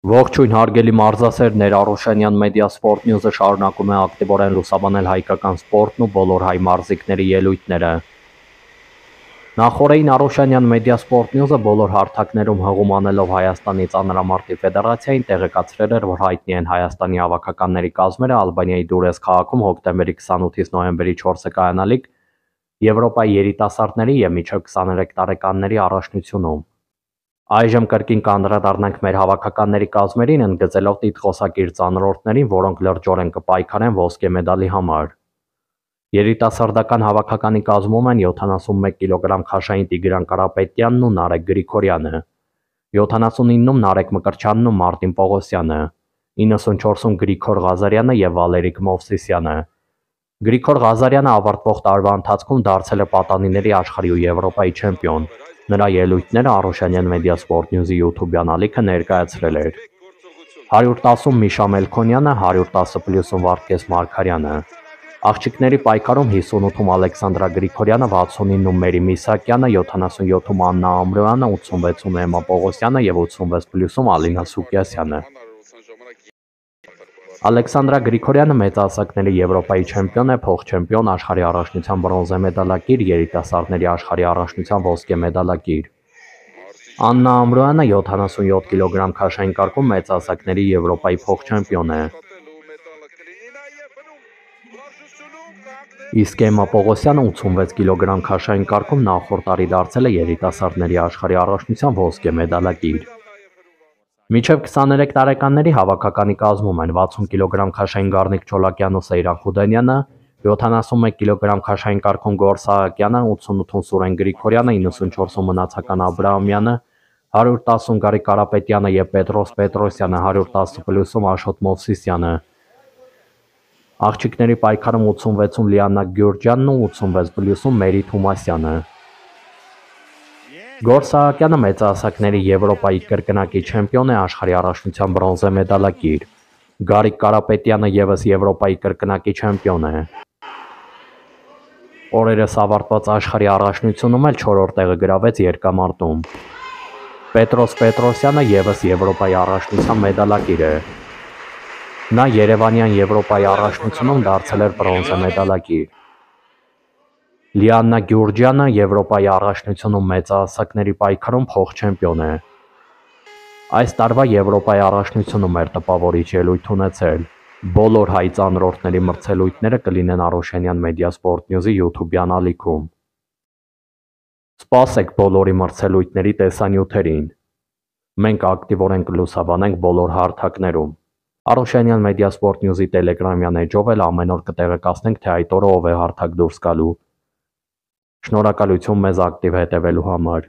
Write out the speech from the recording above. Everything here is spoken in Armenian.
Ողջույն հարգելի մարզասերներ, Արոշանյան մեդիա սպորտ նյուզը շարունակում է ակտիվորեն լուսաբանել հայկական սպորտն ու բոլոր հայ մարզիկների ելույթները։ Նախորդին Արոշանյան մեդիա սպորտ նյուզը բոլոր հարթակներում հղում անելով Հայաստանի ծանրամարտի ֆեդերացիային տեղեկացրել էր, որ հայտնի են Հայաստանի հավաքականների կազմերը Ալբանիայի Դուրես քաղաքում հոկտեմբերի 28-ից նոյեմբերի 4-ը կայանալիք Եվրոպայի երիտասարդների և մինչև 23 տարեկանների առաջնությունում։ Այժմ կրկին կանդրադառնանք մեր հավաքականների կազմերին, ընդգծելով տիտղոսակիր ծանրորդներին, որոնք լրջորեն կպայքարեն ոսկե մեդալի համար։ Երիտասարդական հավաքականի կազմում են 71 կիլոգրամ քաշային Տիգրան Կարապետյանն ու Նարեկ Գրիգորյանը, 79-ում Նարեկ Մկրտչյանն ու Մարտին Պողոսյանը, 94-ում Գրիգոր Ղազարյանը և Վալերիկ Մովսիսյանը։ Գրիգոր Ղազարյանը ավարտվող տարվա ընթացքում դարձել է պատանիների աշխարհի ու Եվրոպայի չեմպիոն։ Նրա ելույթները Արոշանյան մեդիա սպորտ նյուզի YouTube-յան ալիքը ներկայացրել էր։ 110-ում Միշա Մելքոնյանը, 110+-ում Վարդգես Մարգարյանը։ Աղջիկների պայքարում 58-ում Ալեքսանդրա Գրիգորյանը, 69-ում Մերի Միսակյանը, 77-ում Աննա Ամրոյանը, 86-ում Էմմա Պողոսյանը և 86+-ում Ալինա Սուկյասյանը։ Ալեքսանդրա Գրիգորյանը մեծահասակների Եվրոպայի չեմպիոն է, փոխչեմպիոն, աշխարհի առաջնության բրոնզե մեդալակիր, երիտասարդների աշխարհի առաջնության ոսկե մեդալակիր։ Աննա Ամրոյանը 77 կիլոգրամ քաշային կարգում մեծահասակների Եվրոպայի փոխչեմպիոն է։ Իսկ Էմմա Պողոսյանը 86 կիլոգրամ քաշային կարգում նախորդ տարի դարձել է երիտասարդների աշխարհի առաջնության ոսկե մեդալակիր։ Մինչև 23 տարեկանների հավաքականի կազմում են 60 կիլոգրամ քաշային Գառնիկ Չոլակյանն ու Սեյրան Խուդենյանը, 71 կիլոգրամ քաշային կարգում Գոռ Սահակյանը, 88-ում Սուրեն Գրիգորյանը, 94-ում Մնացական Աբրահամյանը, 110-ում Գարիկ Կարապետյանը և Պետրոս Պետրոսյանը, 110+-ում Աշոտ Մովսիսյանը։ Աղջիկների պայքարում 86-ում Լիաննա Գյուրջյանն ու 86+-ում Մերի Թումասյանը։ Գոռ Սահակյանը մեծահասակների Եվրոպայի կրկնակի չեմպիոն է, աշխարհի առաջնության բրոնզե մեդալակիր։ Գարիկ Կարապետյանը ևս Եվրոպայի կրկնակի չեմպիոն է։ Օրերս ավարտված աշխարհի առաջնությունում էլ 4-րդ տեղը գրավեց երկամարտում։ Պետրոս Պետրոսյանը ևս Եվրոպայի առաջնության մեդալակիր է։ Նա Երևանյան Եվրոպայի առաջնությունում դարձել էր բրոնզե մեդալակիր։ Լիաննա Գյուրջյանը Եվրոպայի առաջնությունում մեծահասակների պայքարում փոխչեմպիոն է։ Այս տարվա Եվրոպայի առաջնությունում էր տպավորիչ ելույթ ունեցել։ Բոլոր հայ ծանրորդների մրցելույթները կլինեն Արոշանյան մեդիա սպորտ նյուզի YouTube-յան ալիքում։ Սպասեք բոլորի մրցելույթների տեսանյութերին։ Մենք ակտիվորեն կլուսաբանենք բոլոր հարթակներում։ Արոշանյան մեդիա սպորտ նյուզի տելեգրամյան էջով էլ ամեն օր կտեղեկացնենք, թե այդ օրը ով է հարթակ դուրս գալու։ Շնորհակալություն մեզ ակտիվ հետևելու համար։